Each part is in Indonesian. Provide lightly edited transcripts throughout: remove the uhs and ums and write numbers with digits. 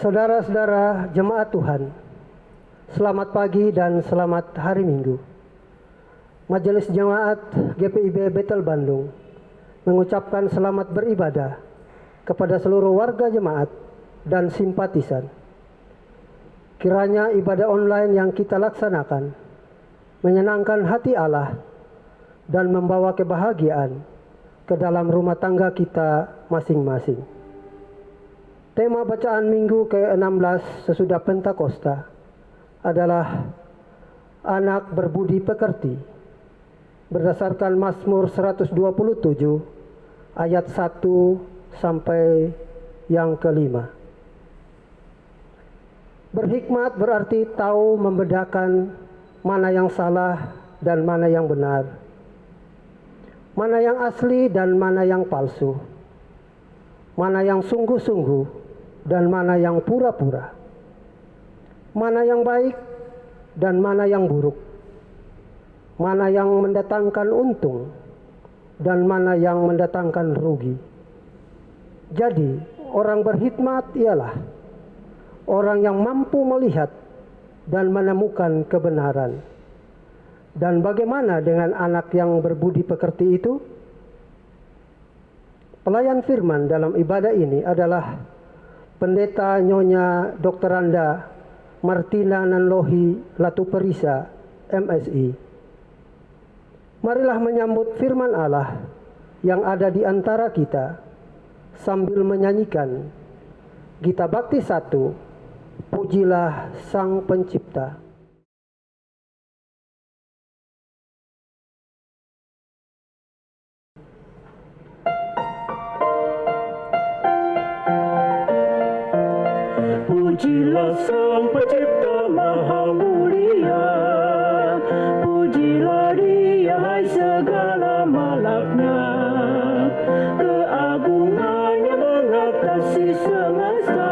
Saudara-saudara jemaat Tuhan, selamat pagi dan selamat hari Minggu. Majelis Jemaat GPIB Bethel Bandung mengucapkan selamat beribadah kepada seluruh warga jemaat dan simpatisan. Kiranya ibadah online yang kita laksanakan menyenangkan hati Allah dan membawa kebahagiaan ke dalam rumah tangga kita masing-masing. Tema bacaan minggu ke-16 sesudah Pentakosta adalah anak berbudi pekerti berdasarkan Mazmur 127 ayat 1 sampai yang kelima. Berhikmat berarti tahu membedakan mana yang salah dan mana yang benar, mana yang asli dan mana yang palsu, mana yang sungguh-sungguh dan mana yang pura-pura, mana yang baik dan mana yang buruk, mana yang mendatangkan untung dan mana yang mendatangkan rugi. Jadi, orang berhikmat ialah orang yang mampu melihat dan menemukan kebenaran. Dan bagaimana dengan anak yang berbudi pekerti itu? Pelayan firman dalam ibadah ini adalah Pendeta Nyonya Dr. Randa Martina Nanlohi Latuperisa, MSI. Marilah menyambut firman Allah yang ada di antara kita sambil menyanyikan Gita Bakti 1, Pujilah Sang Pencipta. Pujilah Sang Pencipta Maha Mulia, pujilah Dia hai segala malaknya. Keagungannya mengatasi semesta,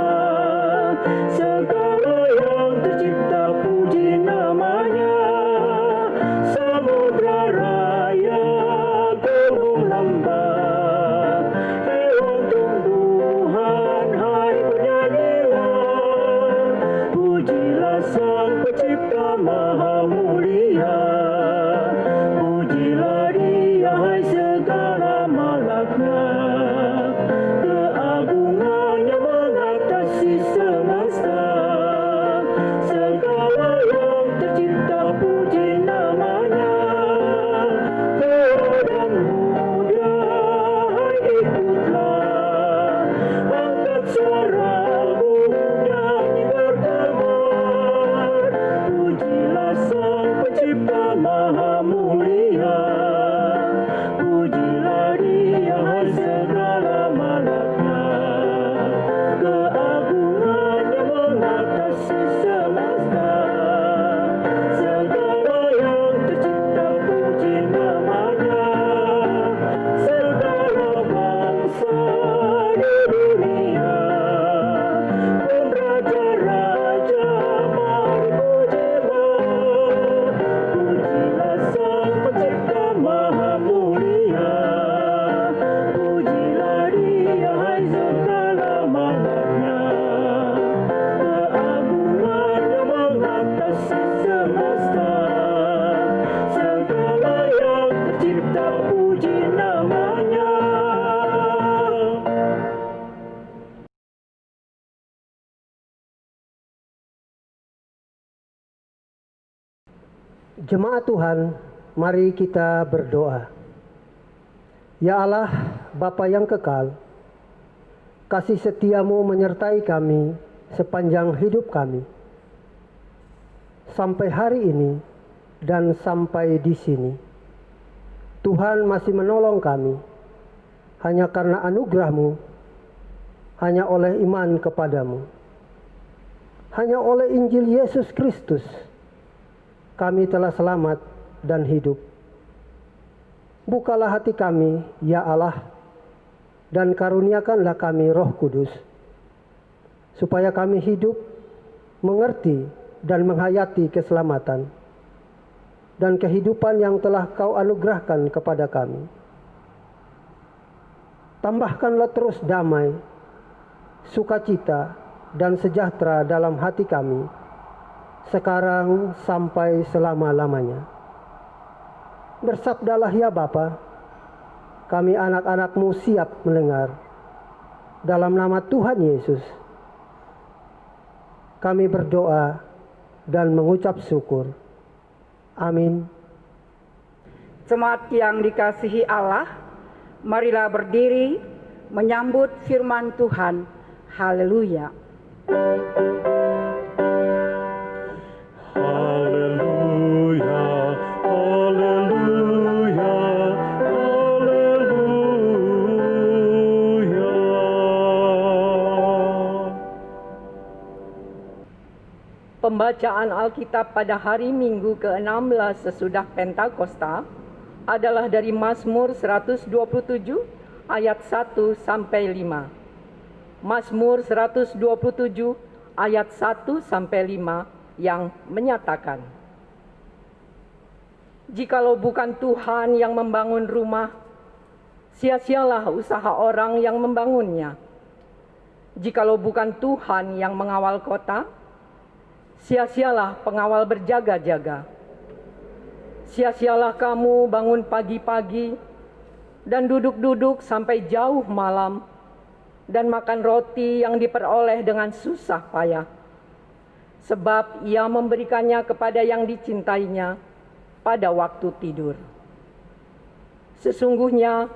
segala yang tercipta puji namanya. Samudra raya, gunung lembah, hewan tumbuhan, hai bernyanyilah. Pujilah Sang Pencipta Maha Mulia, pujilah Dia hai segala malaknya. Keagungannya mengatasi semesta, segala yang tercipta puji namanya. Tua dan muda, hai ikutlah, angkat suaramu, nyanyi bergema. Pujilah Sang Pencipta Maha Mulia, pujilah Dia hai segala malaknya. Keagungannya mengatasi semesta, segala yang tercipta puji namanya. Segala bangsa di dunia dan raja-raja mari berjema. Pujilah Sang Pencipta Maha Mulia, pujilah Dia hai segala malaknya. Keagungannya mengatasi semesta, segala yang tercipta puji namanya. Jemaat Tuhan, mari kita berdoa. Ya Allah, Bapa yang kekal, kasih setiamu menyertai kami sepanjang hidup kami. Sampai hari ini dan sampai di sini. Tuhan masih menolong kami, hanya karena anugerah-Mu, hanya oleh iman kepadamu. Hanya oleh Injil Yesus Kristus, kami telah selamat dan hidup. Bukalah hati kami, ya Allah, dan karuniakanlah kami Roh Kudus, supaya kami hidup, mengerti, dan menghayati keselamatan dan kehidupan yang telah Kau anugerahkan kepada kami. Tambahkanlah terus damai, sukacita, dan sejahtera dalam hati kami, sekarang sampai selama-lamanya. Bersabdalah ya Bapa, kami anak-anak-Mu siap mendengar. Dalam nama Tuhan Yesus, kami berdoa dan mengucap syukur. Amin. Jemaat yang dikasihi Allah, marilah berdiri menyambut firman Tuhan. Haleluya. Haleluya, haleluya, haleluya. Pembacaan Alkitab pada hari Minggu ke-16 sesudah Pentakosta adalah dari Mazmur 127 ayat 1 sampai 5. Mazmur 127 ayat 1 sampai 5 yang menyatakan, "Jikalau bukan Tuhan yang membangun rumah, sia-sialah usaha orang yang membangunnya. Jikalau bukan Tuhan yang mengawal kota, sia-sialah pengawal berjaga-jaga. Sia-sialah kamu bangun pagi-pagi dan duduk-duduk sampai jauh malam dan makan roti yang diperoleh dengan susah payah. Sebab ia memberikannya kepada yang dicintainya pada waktu tidur. Sesungguhnya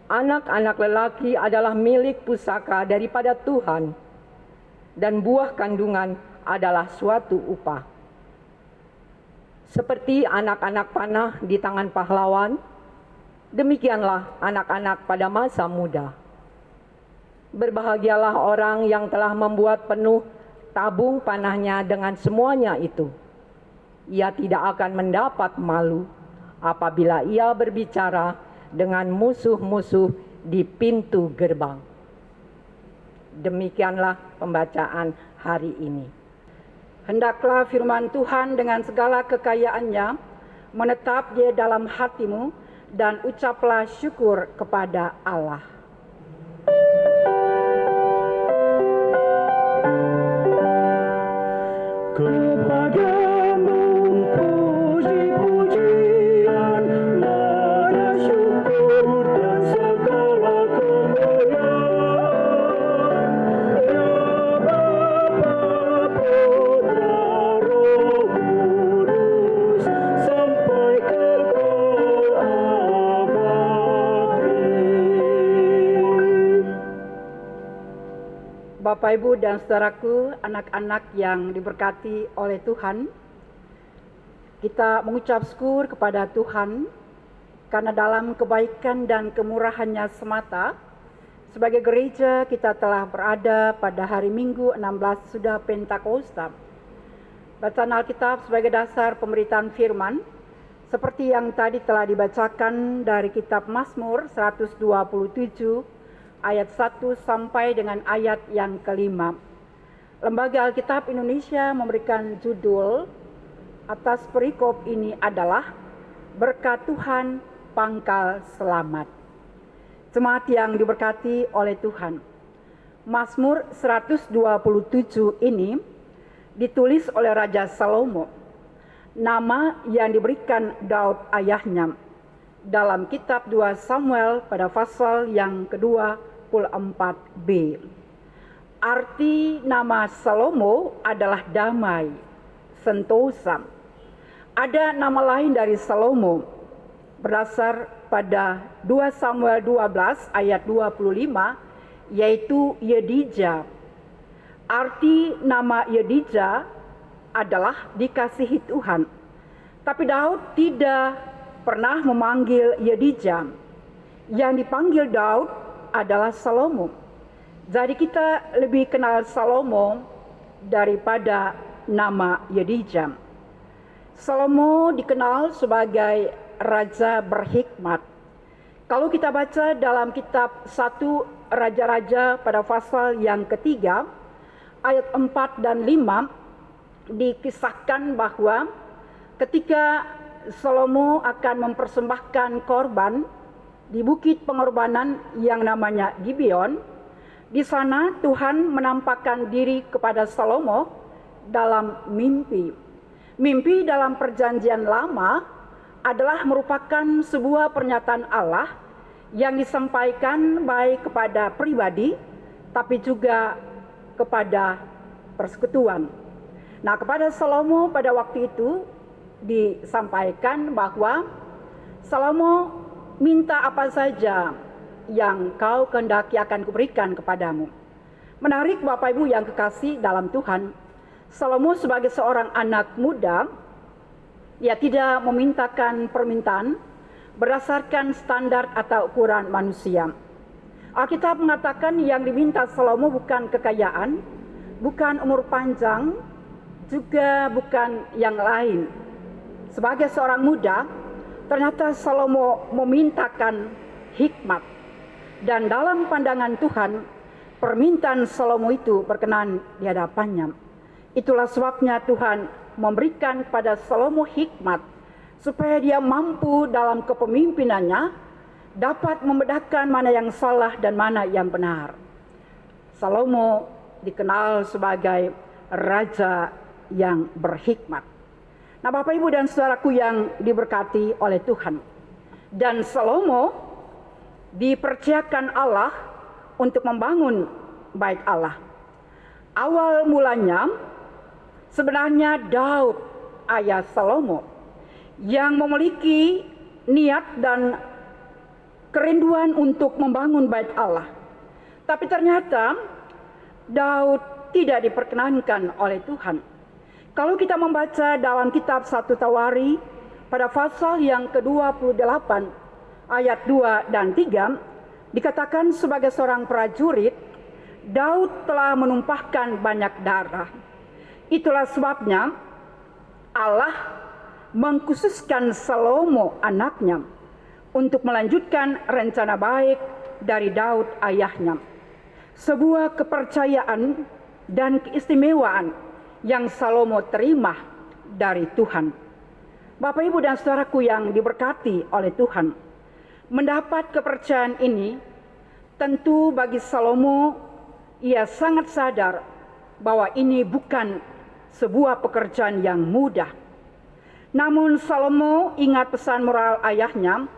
anak-anak lelaki adalah milik pusaka daripada Tuhan, dan buah kandungan adalah suatu upah. Seperti anak-anak panah di tangan pahlawan, demikianlah anak-anak pada masa muda. Berbahagialah orang yang telah membuat penuh tabung panahnya dengan semuanya itu. Ia tidak akan mendapat malu apabila ia berbicara dengan musuh-musuh di pintu gerbang." Demikianlah pembacaan hari ini. Hendaklah firman Tuhan dengan segala kekayaannya menetap di dalam hatimu, dan ucaplah syukur kepada Allah. Kepadamu puji-pujian, nada syukur dan segala kemuliaan. Ya Bapa, Putra, Roh Kudus, sampai kekal abadi. Bapak, Ibu, dan saudaraku, anak-anak yang diberkati oleh Tuhan, kita mengucap syukur kepada Tuhan karena dalam kebaikan dan kemurahannya semata, sebagai gereja kita telah berada pada hari Minggu 16 sudah Pentakosta. Bacaan Alkitab sebagai dasar pemberitaan firman, seperti yang tadi telah dibacakan dari kitab Mazmur 127 ayat 1 sampai dengan ayat yang kelima. Lembaga Alkitab Indonesia memberikan judul atas perikop ini adalah Berkat Tuhan Pangkal Selamat. Jemaat yang diberkati oleh Tuhan, Mazmur 127 ini ditulis oleh Raja Salomo, nama yang diberikan Daud ayahnya, dalam kitab 2 Samuel pada pasal yang ke-24b. Arti nama Salomo adalah damai, sentosa. Ada nama lain dari Salomo berdasar pada 2 Samuel 12 ayat 25, yaitu Yedija. Arti nama Yedija adalah dikasihi Tuhan. Tapi Daud tidak pernah memanggil Yedija. Yang dipanggil Daud adalah Salomo. Jadi kita lebih kenal Salomo daripada nama Yedija. Salomo dikenal sebagai raja berhikmat. Kalau kita baca dalam kitab 1 Raja-Raja pada pasal yang ketiga, ayat 4 dan 5, dikisahkan bahwa ketika Salomo akan mempersembahkan korban di bukit pengorbanan yang namanya Gibeon, Di sana Tuhan menampakkan diri kepada Salomo dalam mimpi. Mimpi dalam perjanjian lama adalah merupakan sebuah pernyataan Allah yang disampaikan baik kepada pribadi tapi juga kepada persekutuan. Nah, kepada Salomo pada waktu itu disampaikan bahwa Salomo, minta apa saja yang kau kehendaki akan kuberikan kepadamu. Menarik Bapak Ibu yang kekasih dalam Tuhan, Salomo sebagai seorang anak muda, ia tidak memintakan permintaan berdasarkan standar atau ukuran manusia. Alkitab mengatakan yang diminta Salomo bukan kekayaan, bukan umur panjang, juga bukan yang lain. Sebagai seorang muda, ternyata Salomo memintakan hikmat. Dan dalam pandangan Tuhan, permintaan Salomo itu berkenan di hadapannya. Itulah sebabnya Tuhan memberikan kepada Salomo hikmat, supaya dia mampu dalam kepemimpinannya dapat membedakan mana yang salah dan mana yang benar. Salomo dikenal sebagai raja yang berhikmat. Nah, Bapak Ibu dan saudaraku yang diberkati oleh Tuhan, dan Salomo dipercayakan Allah untuk membangun bait Allah. Awal mulanya sebenarnya Daud, ayah Salomo, yang memiliki niat dan kerinduan untuk membangun bait Allah. Tapi ternyata Daud tidak diperkenankan oleh Tuhan. Kalau kita membaca dalam kitab 1 Tawari pada pasal yang ke-28 ayat 2 dan 3 dikatakan sebagai seorang prajurit, Daud telah menumpahkan banyak darah. Itulah sebabnya Allah mengkhususkan Salomo anaknya untuk melanjutkan rencana baik dari Daud ayahnya. Sebuah kepercayaan dan keistimewaan yang Salomo terima dari Tuhan. Bapak, Ibu, dan saudaraku yang diberkati oleh Tuhan, mendapat kepercayaan ini tentu bagi Salomo, ia sangat sadar bahwa ini bukan sebuah pekerjaan yang mudah. Namun Salomo ingat pesan moral ayahnya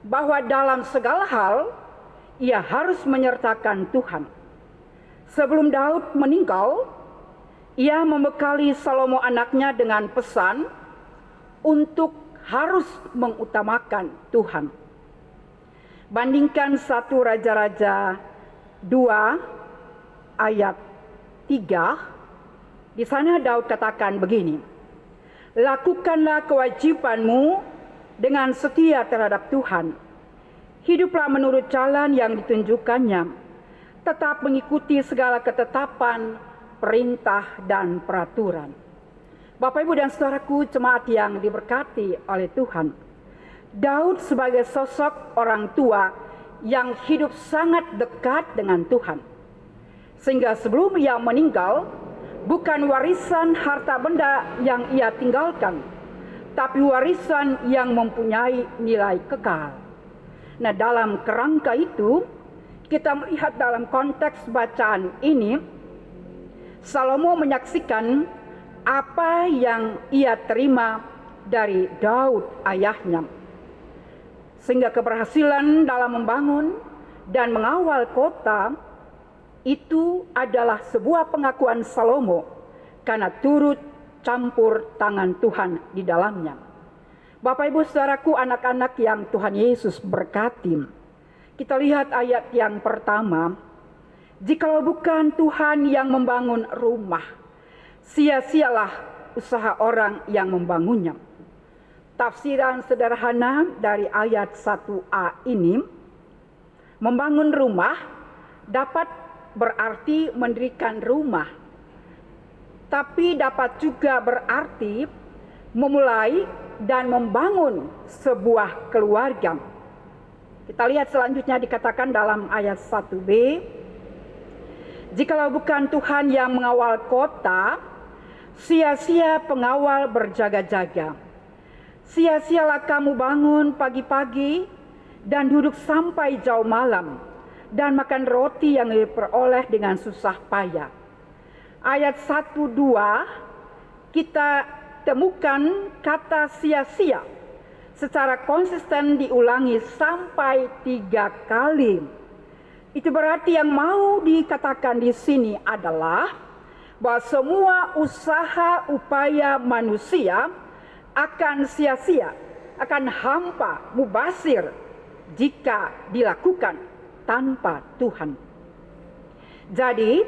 bahwa dalam segala hal ia harus menyertakan Tuhan. Sebelum Daud meninggal, ia membekali Salomo anaknya dengan pesan untuk harus mengutamakan Tuhan. Bandingkan 1 Raja-Raja 2 ayat 3, di sana Daud katakan begini, lakukanlah kewajibanmu dengan setia terhadap Tuhan. Hiduplah menurut jalan yang ditunjukkannya, tetap mengikuti segala ketetapan, perintah, dan peraturan. Bapak, Ibu, dan saudaraku jemaat yang diberkati oleh Tuhan, Daud sebagai sosok orang tua yang hidup sangat dekat dengan Tuhan. Sehingga sebelum ia meninggal, bukan warisan harta benda yang ia tinggalkan, tapi warisan yang mempunyai nilai kekal. Nah, dalam kerangka itu, kita melihat dalam konteks bacaan ini, Salomo menyaksikan apa yang ia terima dari Daud ayahnya. Sehingga keberhasilan dalam membangun dan mengawal kota itu adalah sebuah pengakuan Salomo karena turut campur tangan Tuhan di dalamnya. Bapak, Ibu, saudaraku, anak-anak yang Tuhan Yesus berkati, kita lihat ayat yang pertama. Jikalau bukan Tuhan yang membangun rumah, sia-sialah usaha orang yang membangunnya. Tafsiran sederhana dari ayat 1a ini, membangun rumah dapat berarti mendirikan rumah, tapi dapat juga berarti memulai dan membangun sebuah keluarga. Kita lihat selanjutnya dikatakan dalam ayat 1b, jikalau bukan Tuhan yang mengawal kota, sia-sia pengawal berjaga-jaga. Sia-sialah kamu bangun pagi-pagi dan duduk sampai jauh malam, dan makan roti yang diperoleh dengan susah payah. Ayat 1-2 kita temukan kata sia-sia secara konsisten diulangi sampai 3 kali. Itu berarti yang mau dikatakan di sini adalah bahwa semua usaha upaya manusia akan sia-sia, akan hampa, mubazir jika dilakukan tanpa Tuhan. Jadi,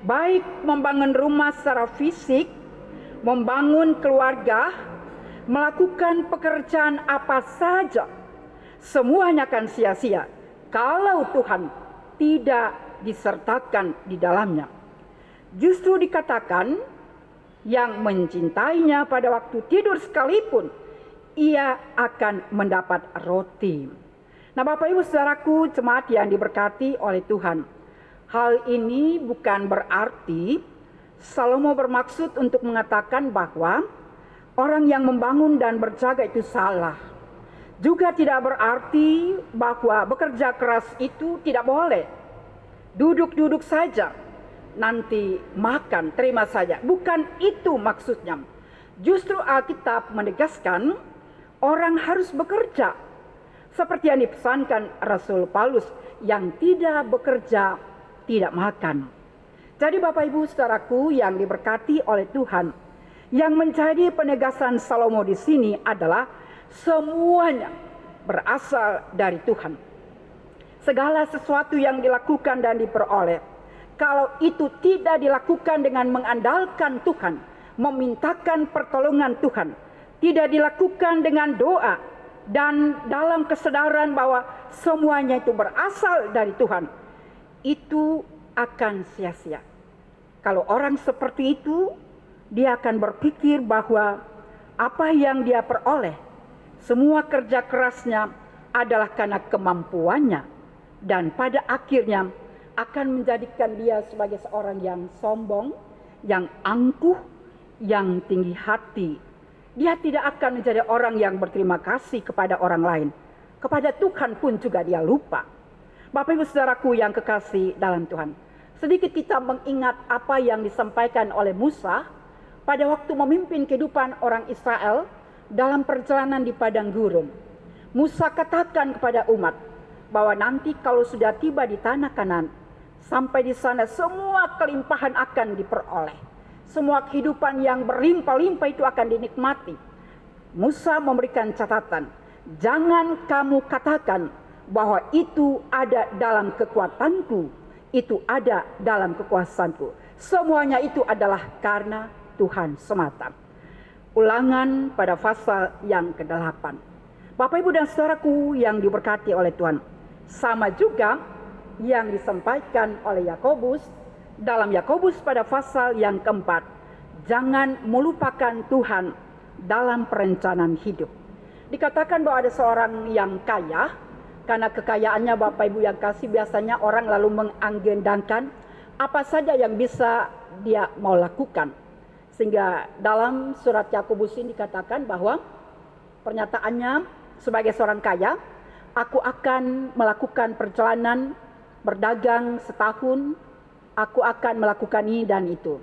baik membangun rumah secara fisik, membangun keluarga, melakukan pekerjaan apa saja, semuanya akan sia-sia kalau Tuhan tidak disertakan di dalamnya. Justru dikatakan yang mencintainya pada waktu tidur sekalipun, ia akan mendapat roti. Nah, Bapak Ibu Saudaraku, jemaat yang diberkati oleh Tuhan, hal ini bukan berarti Salomo bermaksud untuk mengatakan bahwa orang yang membangun dan berjaga itu salah. Juga tidak berarti bahwa bekerja keras itu tidak boleh. Duduk-duduk saja, nanti makan, terima saja. Bukan itu maksudnya. Justru Alkitab menegaskan orang harus bekerja. Seperti yang dipesankan Rasul Paulus, yang tidak bekerja tidak makan. Jadi Bapak Ibu Saudaraku yang diberkati oleh Tuhan, yang menjadi penegasan Salomo di sini adalah semuanya berasal dari Tuhan. Segala sesuatu yang dilakukan dan diperoleh, kalau itu tidak dilakukan dengan mengandalkan Tuhan, memintakan pertolongan Tuhan, tidak dilakukan dengan doa, dan dalam kesadaran bahwa semuanya itu berasal dari Tuhan, itu akan sia-sia. Kalau orang seperti itu, dia akan berpikir bahwa apa yang dia peroleh, semua kerja kerasnya adalah karena kemampuannya, dan pada akhirnya akan menjadikan dia sebagai seorang yang sombong, yang angkuh, yang tinggi hati. Dia tidak akan menjadi orang yang berterima kasih kepada orang lain. Kepada Tuhan pun juga dia lupa. Bapak Ibu Saudaraku yang kekasih dalam Tuhan, sedikit kita mengingat apa yang disampaikan oleh Musa pada waktu memimpin kehidupan orang Israel dalam perjalanan di padang gurun. Musa katakan kepada umat bahwa nanti kalau sudah tiba di tanah Kanaan, sampai di sana semua kelimpahan akan diperoleh. Semua kehidupan yang berlimpah-limpah itu akan dinikmati. Musa memberikan catatan, jangan kamu katakan bahwa itu ada dalam kekuatanku, itu ada dalam kekuasaanku. Semuanya itu adalah karena Tuhan semata. Ulangan pada pasal yang ke-8. Bapak Ibu dan Saudaraku yang diberkati oleh Tuhan, sama juga yang disampaikan oleh Yakobus dalam Yakobus pada pasal yang ke-4. Jangan melupakan Tuhan dalam perencanaan hidup. Dikatakan bahwa ada seorang yang kaya, karena kekayaannya Bapak Ibu yang kasih, biasanya orang lalu mengagendakan apa saja yang bisa dia mau lakukan. Sehingga dalam surat Yakobus ini dikatakan bahwa pernyataannya sebagai seorang kaya, aku akan melakukan perjalanan berdagang setahun, aku akan melakukan ini dan itu.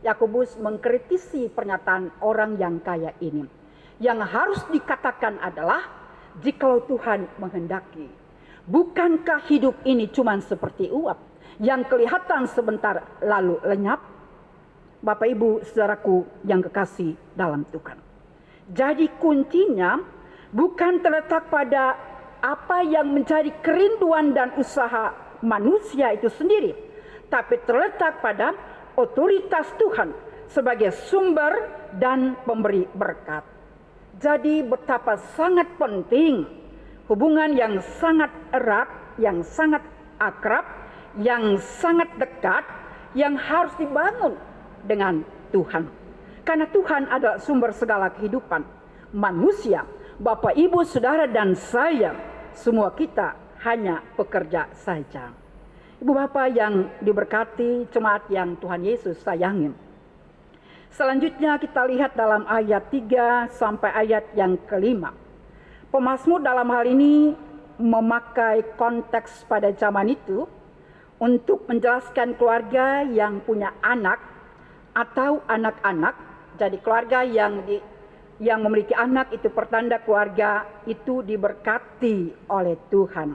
Yakobus mengkritisi pernyataan orang yang kaya ini. Yang harus dikatakan adalah, jikalau Tuhan menghendaki, bukankah hidup ini cuma seperti uap yang kelihatan sebentar lalu lenyap? Bapak Ibu Saudaraku yang kekasih dalam Tuhan, jadi kuncinya bukan terletak pada apa yang menjadi kerinduan dan usaha manusia itu sendiri, tapi terletak pada otoritas Tuhan sebagai sumber dan pemberi berkat. Jadi betapa sangat penting hubungan yang sangat erat, yang sangat akrab, yang sangat dekat, yang harus dibangun dengan Tuhan. Karena Tuhan adalah sumber segala kehidupan manusia. Bapak, Ibu, Saudara, dan saya, semua kita hanya pekerja saja. Ibu Bapak yang diberkati, jemaat yang Tuhan Yesus sayangin. Selanjutnya kita lihat dalam ayat 3 sampai ayat yang ke-5. Pemazmur dalam hal ini memakai konteks pada zaman itu untuk menjelaskan keluarga yang punya anak atau anak-anak. Jadi keluarga yang memiliki anak itu pertanda keluarga itu diberkati oleh Tuhan.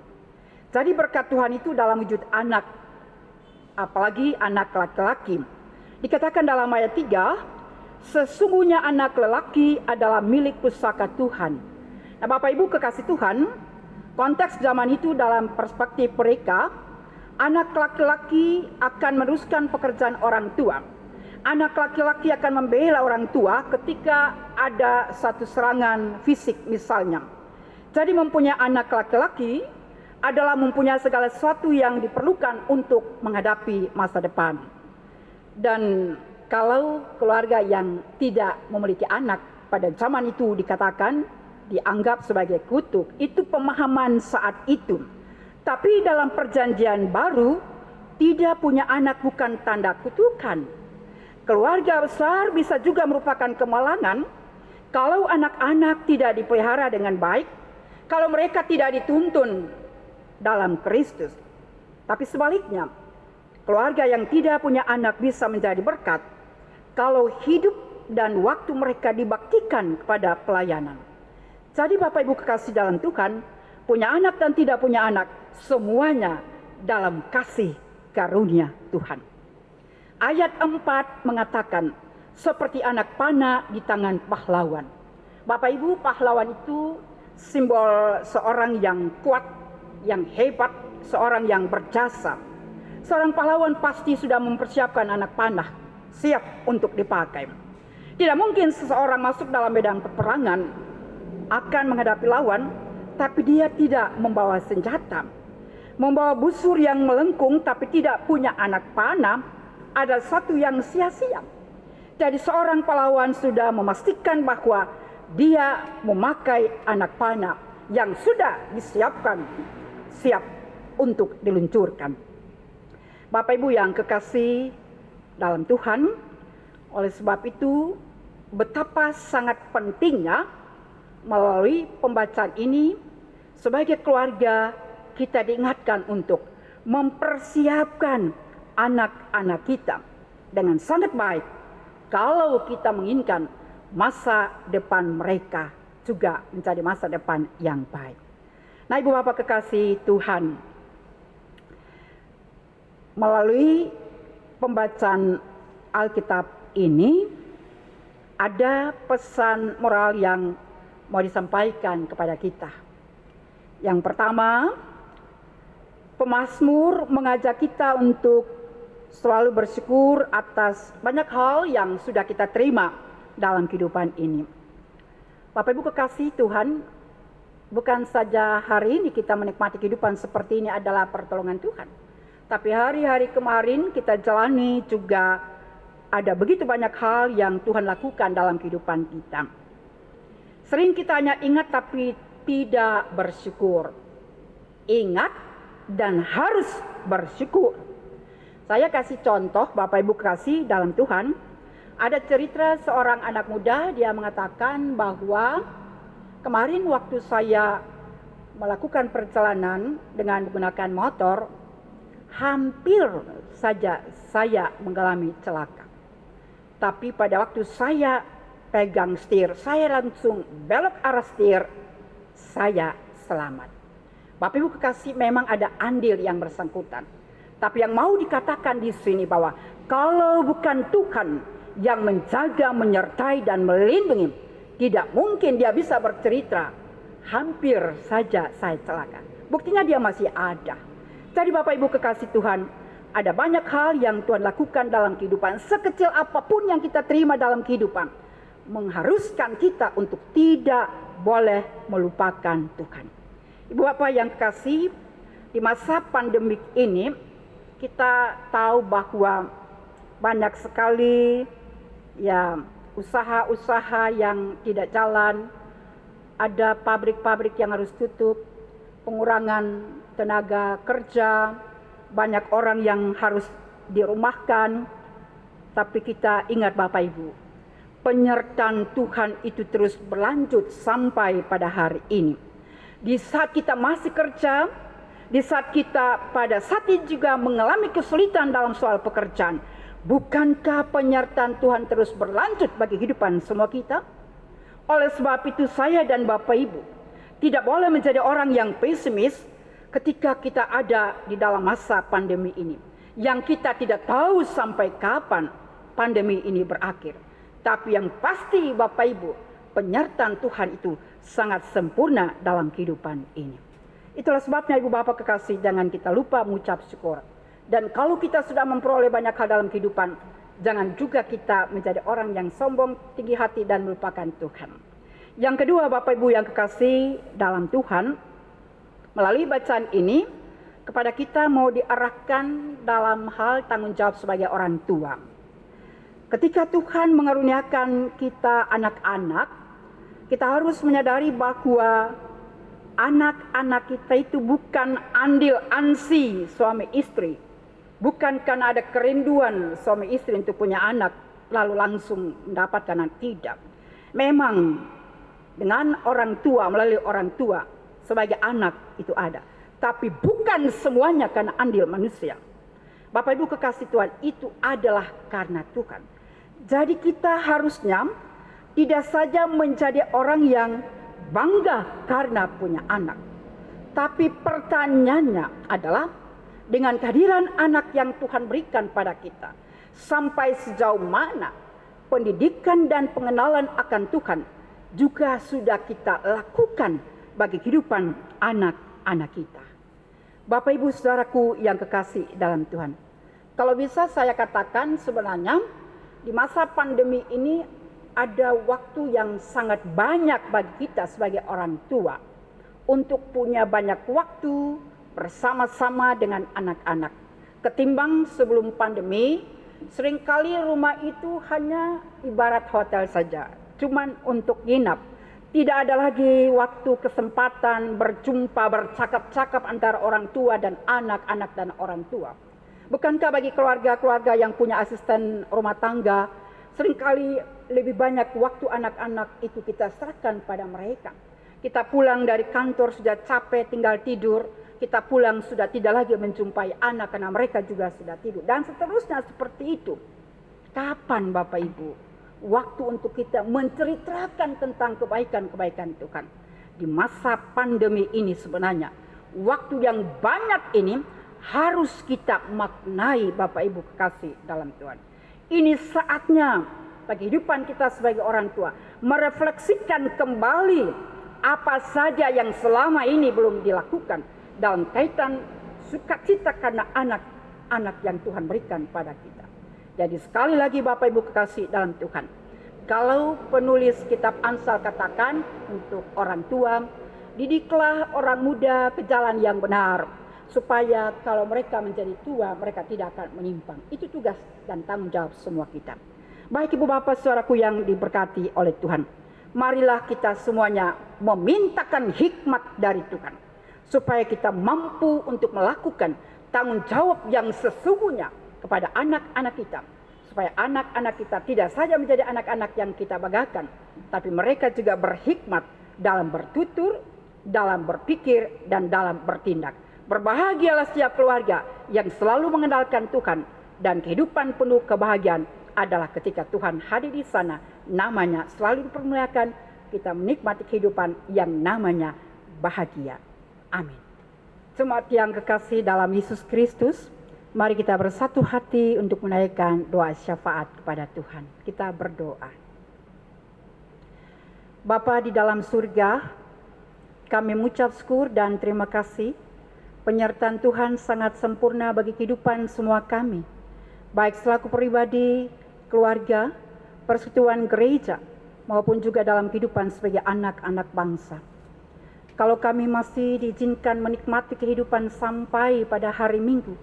Jadi berkat Tuhan itu dalam wujud anak, apalagi anak laki-laki. Dikatakan dalam ayat 3, sesungguhnya anak lelaki adalah milik pusaka Tuhan. Nah, Bapak Ibu kekasih Tuhan, konteks zaman itu dalam perspektif mereka, anak laki-laki akan meneruskan pekerjaan orang tua. Anak laki-laki akan membela orang tua ketika ada satu serangan fisik misalnya. Jadi mempunyai anak laki-laki adalah mempunyai segala sesuatu yang diperlukan untuk menghadapi masa depan. Dan kalau keluarga yang tidak memiliki anak pada zaman itu dikatakan dianggap sebagai kutuk. Itu pemahaman saat itu. Tapi dalam perjanjian baru, tidak punya anak bukan tanda kutukan. Keluarga besar bisa juga merupakan kemalangan kalau anak-anak tidak dipelihara dengan baik, kalau mereka tidak dituntun dalam Kristus. Tapi sebaliknya, keluarga yang tidak punya anak bisa menjadi berkat kalau hidup dan waktu mereka dibaktikan kepada pelayanan. Jadi Bapak Ibu kekasih dalam Tuhan, punya anak dan tidak punya anak, semuanya dalam kasih karunia Tuhan. Ayat 4 mengatakan, seperti anak panah di tangan pahlawan. Bapak Ibu, pahlawan itu simbol seorang yang kuat, yang hebat, seorang yang berjasa. Seorang pahlawan pasti sudah mempersiapkan anak panah, siap untuk dipakai. Tidak mungkin seseorang masuk dalam medan peperangan, akan menghadapi lawan, tapi dia tidak membawa senjata. Membawa busur yang melengkung tapi tidak punya anak panah, ada satu yang sia-sia. Jadi seorang pahlawan sudah memastikan bahwa dia memakai anak panah yang sudah disiapkan, siap untuk diluncurkan. Bapak Ibu yang kekasih dalam Tuhan, oleh sebab itu betapa sangat pentingnya melalui pembacaan ini sebagai keluarga kita diingatkan untuk mempersiapkan anak-anak kita dengan sangat baik kalau kita menginginkan masa depan mereka juga menjadi masa depan yang baik. Nah, Ibu Bapak kekasih Tuhan, melalui pembacaan Alkitab ini ada pesan moral yang mau disampaikan kepada kita. Yang pertama, pemazmur mengajak kita untuk selalu bersyukur atas banyak hal yang sudah kita terima dalam kehidupan ini. Bapak Ibu kekasih Tuhan, bukan saja hari ini kita menikmati kehidupan seperti ini adalah pertolongan Tuhan. Tapi hari-hari kemarin kita jalani juga ada begitu banyak hal yang Tuhan lakukan dalam kehidupan kita. Sering kita hanya ingat tapi tidak bersyukur. Ingat dan harus bersyukur. Saya kasih contoh Bapak Ibu kasih dalam Tuhan. Ada cerita seorang anak muda, dia mengatakan bahwa kemarin waktu saya melakukan perjalanan dengan menggunakan motor, hampir saja saya mengalami celaka. Tapi pada waktu saya pegang setir, saya langsung belok arah setir, saya selamat. Bapak Ibu kekasih, memang ada andil yang bersangkutan. Tapi yang mau dikatakan di sini bahwa kalau bukan Tuhan yang menjaga, menyertai dan melindungi, tidak mungkin dia bisa bercerita, hampir saja saya celaka. Buktinya dia masih ada. Jadi Bapak Ibu kekasih Tuhan, ada banyak hal yang Tuhan lakukan dalam kehidupan. Sekecil apapun yang kita terima dalam kehidupan, mengharuskan kita untuk tidak boleh melupakan Tuhan. Ibu Bapak yang kekasih, di masa pandemik ini, kita tahu bahwa banyak sekali ya usaha-usaha yang tidak jalan, ada pabrik-pabrik yang harus tutup, pengurangan tenaga kerja, banyak orang yang harus dirumahkan. Tapi kita ingat Bapak Ibu, penyertaan Tuhan itu terus berlanjut sampai pada hari ini. Di saat kita masih kerja, di saat kita pada saat ini juga mengalami kesulitan dalam soal pekerjaan, bukankah penyertaan Tuhan terus berlanjut bagi kehidupan semua kita? Oleh sebab itu saya dan Bapak Ibu tidak boleh menjadi orang yang pesimis ketika kita ada di dalam masa pandemi ini, yang kita tidak tahu sampai kapan pandemi ini berakhir. Tapi yang pasti Bapak Ibu, penyertaan Tuhan itu sangat sempurna dalam kehidupan ini. Itulah sebabnya Ibu Bapak kekasih, jangan kita lupa mengucap syukur. Dan kalau kita sudah memperoleh banyak hal dalam kehidupan, jangan juga kita menjadi orang yang sombong, tinggi hati dan melupakan Tuhan. Yang kedua Bapak Ibu yang kekasih dalam Tuhan, melalui bacaan ini kepada kita mau diarahkan dalam hal tanggung jawab sebagai orang tua. Ketika Tuhan mengaruniakan kita anak-anak, kita harus menyadari bahwa anak-anak kita itu bukan andil ansi suami istri. Bukan karena ada kerinduan suami istri untuk punya anak lalu langsung mendapatkan anak, tidak. Memang dengan orang tua, melalui orang tua sebagai anak itu ada. Tapi bukan semuanya karena andil manusia. Bapak Ibu kekasih Tuhan, itu adalah karena Tuhan. Jadi kita harusnya tidak saja menjadi orang yang bangga karena punya anak. Tapi pertanyaannya adalah, dengan kehadiran anak yang Tuhan berikan pada kita, sampai sejauh mana pendidikan dan pengenalan akan Tuhan juga sudah kita lakukan bagi kehidupan anak-anak kita. Bapak Ibu Saudaraku yang kekasih dalam Tuhan, kalau bisa saya katakan sebenarnya di masa pandemi ini ada waktu yang sangat banyak bagi kita sebagai orang tua untuk punya banyak waktu bersama-sama dengan anak-anak. Ketimbang sebelum pandemi, seringkali rumah itu hanya ibarat hotel saja, cuman untuk nginap. Tidak ada lagi waktu kesempatan berjumpa, bercakap-cakap antara orang tua dan anak-anak dan orang tua. Bukankah bagi keluarga-keluarga yang punya asisten rumah tangga, seringkali lebih banyak waktu anak-anak itu kita serahkan pada mereka. Kita pulang dari kantor sudah capek, tinggal tidur. Kita pulang sudah tidak lagi menjumpai anak karena mereka juga sudah tidur. Dan seterusnya seperti itu. Kapan Bapak Ibu waktu untuk kita menceritakan tentang kebaikan-kebaikan Tuhan? Di masa pandemi ini sebenarnya waktu yang banyak ini harus kita maknai Bapak Ibu kekasih dalam Tuhan. Ini saatnya bagi kehidupan kita sebagai orang tua merefleksikan kembali apa saja yang selama ini belum dilakukan dalam kaitan sukacita karena anak-anak yang Tuhan berikan pada kita. Jadi sekali lagi Bapak Ibu kekasih dalam Tuhan, kalau penulis kitab Amsal katakan untuk orang tua, didiklah orang muda ke jalan yang benar, supaya kalau mereka menjadi tua mereka tidak akan menyimpang. Itu tugas dan tanggung jawab semua kita. Baik Ibu Bapak Saudaraku yang diberkati oleh Tuhan, marilah kita semuanya memintakan hikmat dari Tuhan, supaya kita mampu untuk melakukan tanggung jawab yang sesungguhnya kepada anak-anak kita, supaya anak-anak kita tidak saja menjadi anak-anak yang kita banggakan, tapi mereka juga berhikmat dalam bertutur, dalam berpikir, dan dalam bertindak. Berbahagialah setiap keluarga yang selalu mengandalkan Tuhan, dan kehidupan penuh kebahagiaan adalah ketika Tuhan hadir di sana, namanya selalu dipermuliakan, kita menikmati kehidupan yang namanya bahagia. Amin. Jemaat yang kekasih dalam Yesus Kristus, mari kita bersatu hati untuk menaikkan doa syafaat kepada Tuhan. Kita berdoa. Bapa di dalam surga, kami mengucap syukur dan terima kasih. Penyertaan Tuhan sangat sempurna bagi kehidupan semua kami, baik selaku pribadi, keluarga, persekutuan gereja, maupun juga dalam kehidupan sebagai anak-anak bangsa. Kalau kami masih diizinkan menikmati kehidupan sampai pada hari Minggu,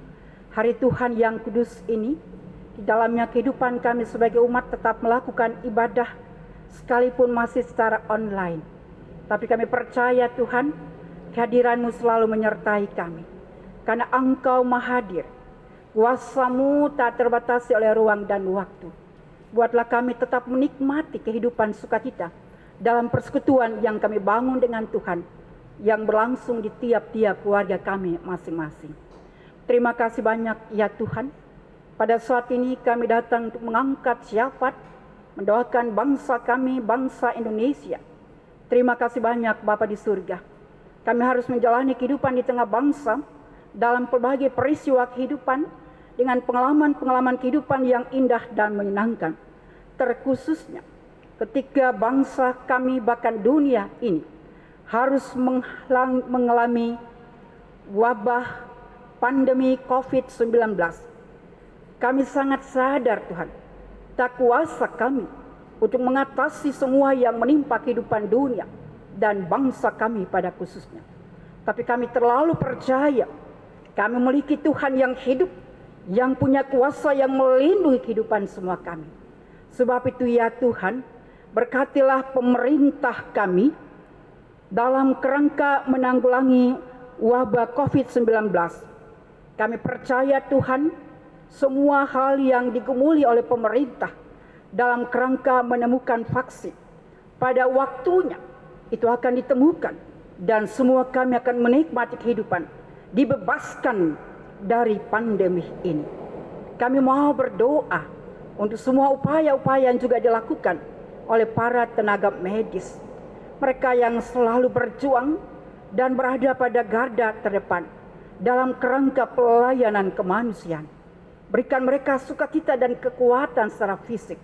hari Tuhan yang kudus ini, di dalamnya kehidupan kami sebagai umat tetap melakukan ibadah sekalipun masih secara online. Tapi kami percaya Tuhan, kehadiran-Mu selalu menyertai kami. Karena Engkau Maha Hadir, kuasa-Mu tak terbatasi oleh ruang dan waktu. Buatlah kami tetap menikmati kehidupan sukacita dalam persekutuan yang kami bangun dengan Tuhan, yang berlangsung di tiap-tiap keluarga kami masing-masing. Terima kasih banyak ya Tuhan. Pada saat ini kami datang untuk mengangkat syafaat, mendoakan bangsa kami, bangsa Indonesia. Terima kasih banyak Bapa di surga. Kami harus menjalani kehidupan di tengah bangsa dalam berbagai peristiwa kehidupan dengan pengalaman-pengalaman kehidupan yang indah dan menyenangkan. Terkhususnya ketika bangsa kami bahkan dunia ini harus mengalami wabah pandemi COVID-19. Kami sangat sadar Tuhan, tak kuasa kami untuk mengatasi semua yang menimpa kehidupan dunia dan bangsa kami pada khususnya. Tapi kami terlalu percaya, kami memiliki Tuhan yang hidup, yang punya kuasa yang melindungi kehidupan semua kami. Sebab itu ya Tuhan, berkatilah pemerintah kami dalam kerangka menanggulangi wabah COVID-19. Kami percaya Tuhan, semua hal yang digumuli oleh pemerintah dalam kerangka menemukan vaksin, pada waktunya itu akan ditemukan dan semua kami akan menikmati kehidupan, dibebaskan dari pandemi ini. Kami mau berdoa untuk semua upaya-upaya yang juga dilakukan oleh para tenaga medis, mereka yang selalu berjuang dan berada pada garda terdepan dalam kerangka pelayanan kemanusiaan. Berikan mereka sukacita dan kekuatan secara fisik,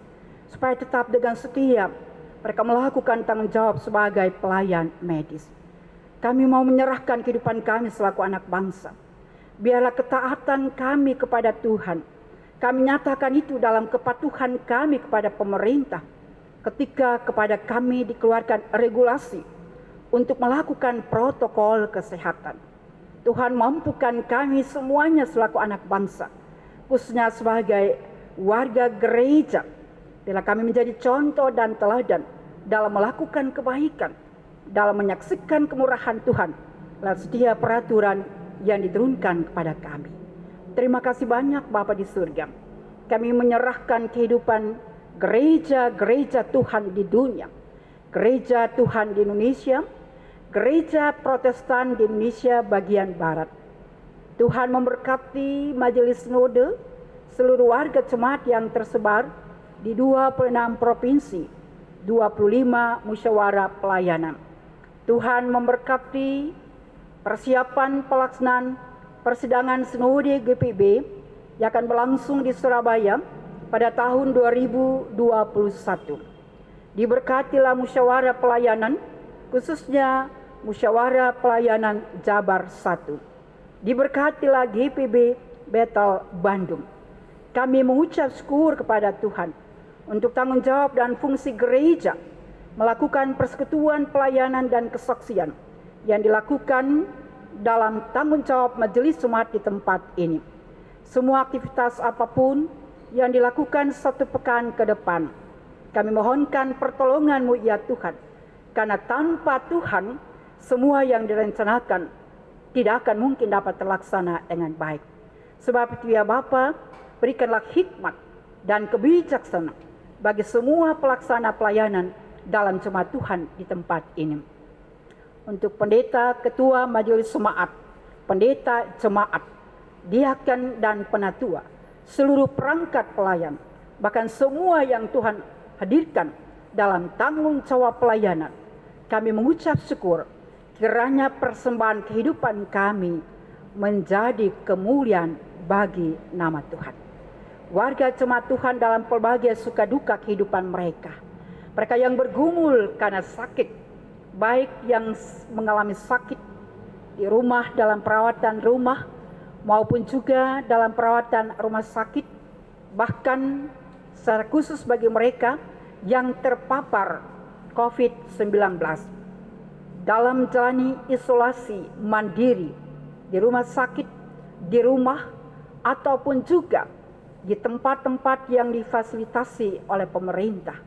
supaya tetap dengan setia mereka melakukan tanggung jawab sebagai pelayan medis. Kami mau menyerahkan kehidupan kami selaku anak bangsa. Biarlah ketaatan kami kepada Tuhan, kami nyatakan itu dalam kepatuhan kami kepada pemerintah, ketika kepada kami dikeluarkan regulasi untuk melakukan protokol kesehatan. Tuhan mampukan kami semuanya selaku anak bangsa, khususnya sebagai warga gereja, bila kami menjadi contoh dan teladan dalam melakukan kebaikan, dalam menyaksikan kemurahan Tuhan lewat setiap peraturan yang diturunkan kepada kami. Terima kasih banyak Bapa di surga. Kami menyerahkan kehidupan gereja-gereja Tuhan di dunia, gereja Tuhan di Indonesia, gereja Protestan di Indonesia bagian Barat. Tuhan memberkati majelis sinode, seluruh warga jemaat yang tersebar di 26 provinsi, 25 musyawarah pelayanan. Tuhan memberkati persiapan pelaksanaan persidangan sinode GPB yang akan berlangsung di Surabaya pada tahun 2021. Diberkatilah musyawarah pelayanan, khususnya musyawarah pelayanan Jabar 1. Diberkatilah GPB Bethel Bandung. Kami mengucap syukur kepada Tuhan untuk tanggung jawab dan fungsi gereja melakukan persekutuan pelayanan dan kesaksian yang dilakukan dalam tanggung jawab majelis jemaat di tempat ini. Semua aktivitas apapun yang dilakukan satu pekan ke depan, kami mohonkan pertolongan-Mu ya Tuhan, karena tanpa Tuhan semua yang direncanakan tidak akan mungkin dapat terlaksana dengan baik. Sebab itu ya Bapa, berikanlah hikmat dan kebijaksanaan bagi semua pelaksana pelayanan dalam jemaat Tuhan di tempat ini. Untuk pendeta, ketua majelis jemaat, pendeta jemaat, diaken dan penatua, seluruh perangkat pelayan, bahkan semua yang Tuhan hadirkan dalam tanggung jawab pelayanan, kami mengucap syukur kiranya persembahan kehidupan kami menjadi kemuliaan bagi nama Tuhan. Warga jemaat Tuhan dalam pelbagai suka duka kehidupan mereka, mereka yang bergumul karena sakit, baik yang mengalami sakit di rumah dalam perawatan rumah maupun juga dalam perawatan rumah sakit, bahkan secara khusus bagi mereka yang terpapar COVID-19 dalam menjalani isolasi mandiri di rumah sakit, di rumah, ataupun juga di tempat-tempat yang difasilitasi oleh pemerintah.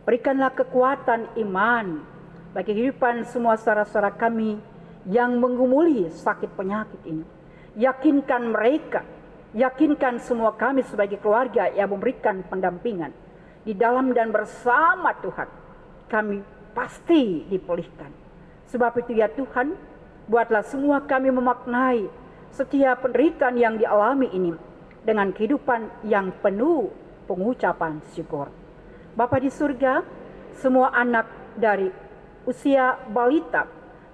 Berikanlah kekuatan iman bagi kehidupan semua saudara-saudara kami yang menggumuli sakit penyakit ini. Yakinkan mereka, yakinkan semua kami sebagai keluarga yang memberikan pendampingan di dalam dan bersama Tuhan, kami pasti dipulihkan. Sebab itu ya Tuhan, buatlah semua kami memaknai setiap penderitaan yang dialami ini dengan kehidupan yang penuh pengucapan syukur. Bapa di surga, semua anak dari usia balita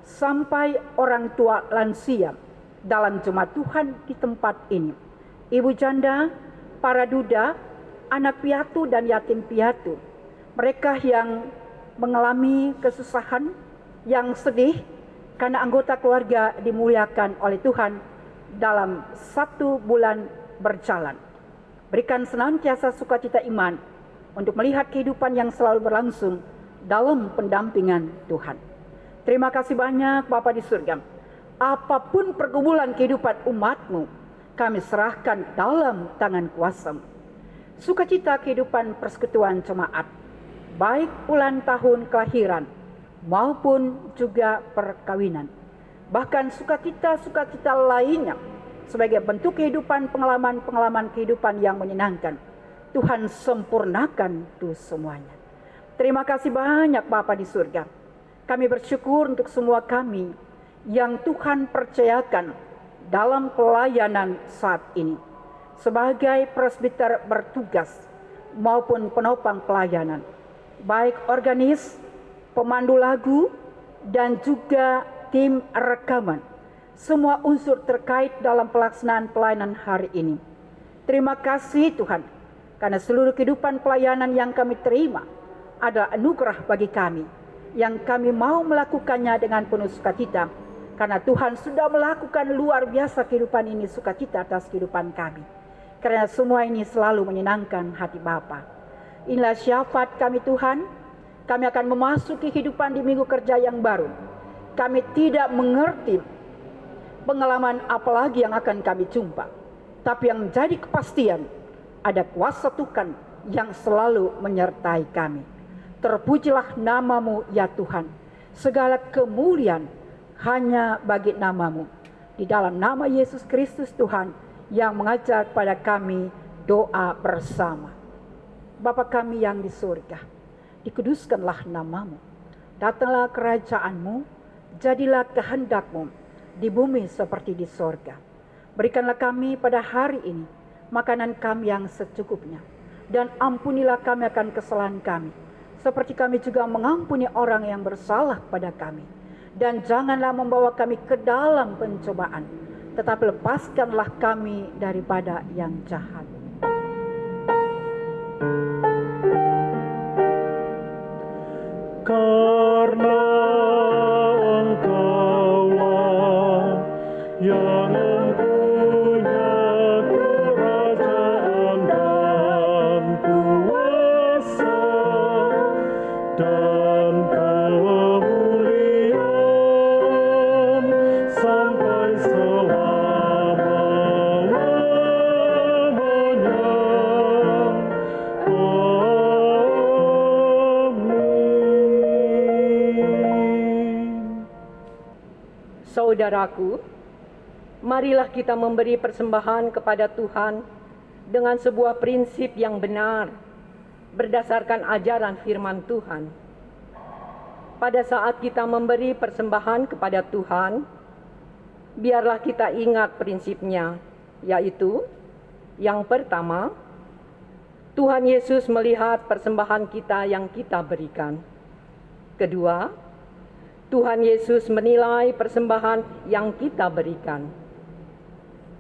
sampai orang tua lansia dalam jemaat Tuhan di tempat ini, ibu janda, para duda, anak piatu dan yatim piatu, mereka yang mengalami kesusahan, yang sedih karena anggota keluarga dimuliakan oleh Tuhan dalam 1 bulan berjalan. Berikan senantiasa sukacita iman untuk melihat kehidupan yang selalu berlangsung dalam pendampingan Tuhan. Terima kasih banyak Bapa di surga. Apapun pergumulan kehidupan umat-Mu, kami serahkan dalam tangan kuasa-Mu. Sukacita kehidupan persekutuan jemaat, baik ulang tahun kelahiran maupun juga perkawinan, bahkan sukacita-sukacita lainnya sebagai bentuk kehidupan, pengalaman-pengalaman kehidupan yang menyenangkan, Tuhan sempurnakan itu semuanya. Terima kasih banyak Bapa di surga. Kami bersyukur untuk semua kami yang Tuhan percayakan dalam pelayanan saat ini sebagai presbiter bertugas maupun penopang pelayanan, baik organis, pemandu lagu, dan juga tim rekaman. Semua unsur terkait dalam pelaksanaan pelayanan hari ini. Terima kasih Tuhan, karena seluruh kehidupan pelayanan yang kami terima adalah anugerah bagi kami, yang kami mau melakukannya dengan penuh sukacita, karena Tuhan sudah melakukan luar biasa kehidupan ini, sukacita atas kehidupan kami. Karena semua ini selalu menyenangkan hati Bapa. Inilah syafaat kami Tuhan. Kami akan memasuki kehidupan di minggu kerja yang baru. Kami tidak mengerti pengalaman apalagi yang akan kami jumpa. Tapi yang menjadi kepastian, ada kuasa Tuhan yang selalu menyertai kami. Terpujilah nama-Mu ya Tuhan. Segala kemuliaan hanya bagi nama-Mu. Di dalam nama Yesus Kristus Tuhan yang mengajar kepada kami doa bersama. Bapa kami yang di surga, dikuduskanlah nama-Mu, datanglah kerajaan-Mu, jadilah kehendak-Mu di bumi seperti di sorga. Berikanlah kami pada hari ini makanan kami yang secukupnya, dan ampunilah kami akan kesalahan kami, seperti kami juga mengampuni orang yang bersalah pada kami. Dan janganlah membawa kami ke dalam pencobaan, tetapi lepaskanlah kami daripada yang jahat. Karena Engkaulah yang mempunyai kerajaan dan kuasa dan kemuliaan sampai selama-lamanya. Saudaraku, marilah kita memberi persembahan kepada Tuhan dengan sebuah prinsip yang benar, berdasarkan ajaran firman Tuhan. Pada saat kita memberi persembahan kepada Tuhan, biarlah kita ingat prinsipnya, yaitu yang pertama, Tuhan Yesus melihat persembahan kita yang kita berikan. Kedua, Tuhan Yesus menilai persembahan yang kita berikan.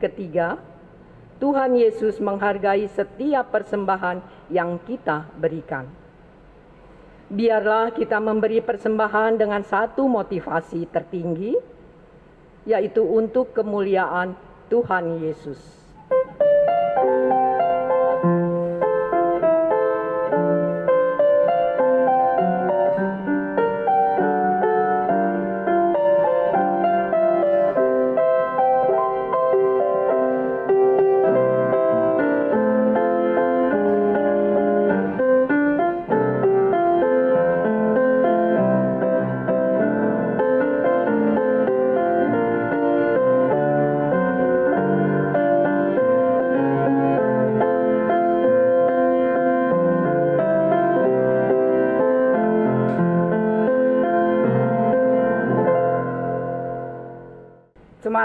Ketiga, Tuhan Yesus menghargai setiap persembahan yang kita berikan. Biarlah kita memberi persembahan dengan satu motivasi tertinggi, yaitu untuk kemuliaan Tuhan Yesus.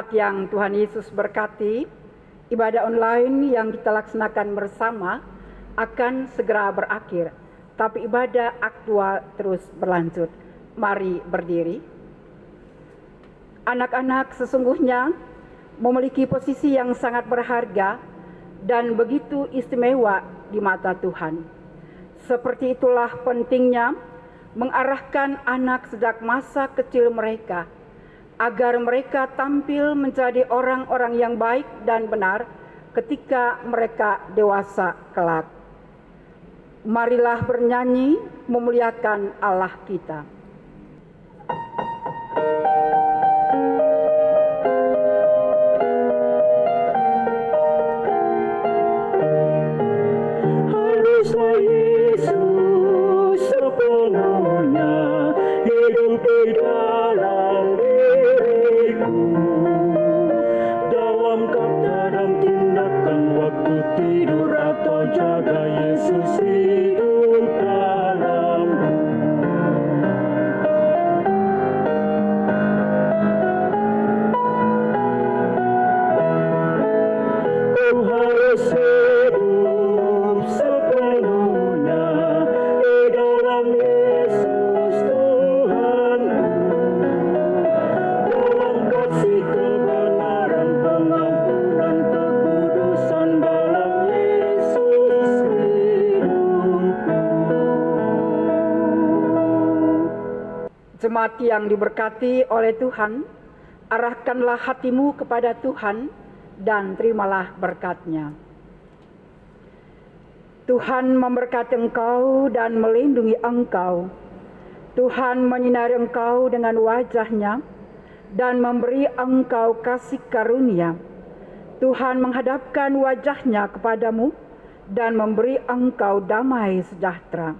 Jemaat yang Tuhan Yesus berkati, ibadah online yang kita laksanakan bersama akan segera berakhir, tapi ibadah aktual terus berlanjut. Mari berdiri. Anak-anak sesungguhnya memiliki posisi yang sangat berharga dan begitu istimewa di mata Tuhan. Seperti itulah pentingnya mengarahkan anak sejak masa kecil mereka, agar mereka tampil menjadi orang-orang yang baik dan benar ketika mereka dewasa kelak. Marilah bernyanyi memuliakan Allah kita. Haruslah Yesus sepenuhnya hidup di dalam diriku, dalam kata dan tindakan, waktu tidur atau jaga, Yesus hidup dalamku. Kau harus hidup sepenuhnya di dalam Yesus Tuhanku, dalam kasih kebenaran, pengampunan, kekudusan, dalam Yesus hidupku. Jemaat yang diberkati oleh Tuhan, arahkanlah hatimu kepada Tuhan dan terimalah berkat-Nya. Tuhan memberkati engkau dan melindungi engkau. Tuhan menyinari engkau dengan wajah-Nya dan memberi engkau kasih karunia. Tuhan menghadapkan wajah-Nya kepadamu dan memberi engkau damai sejahtera.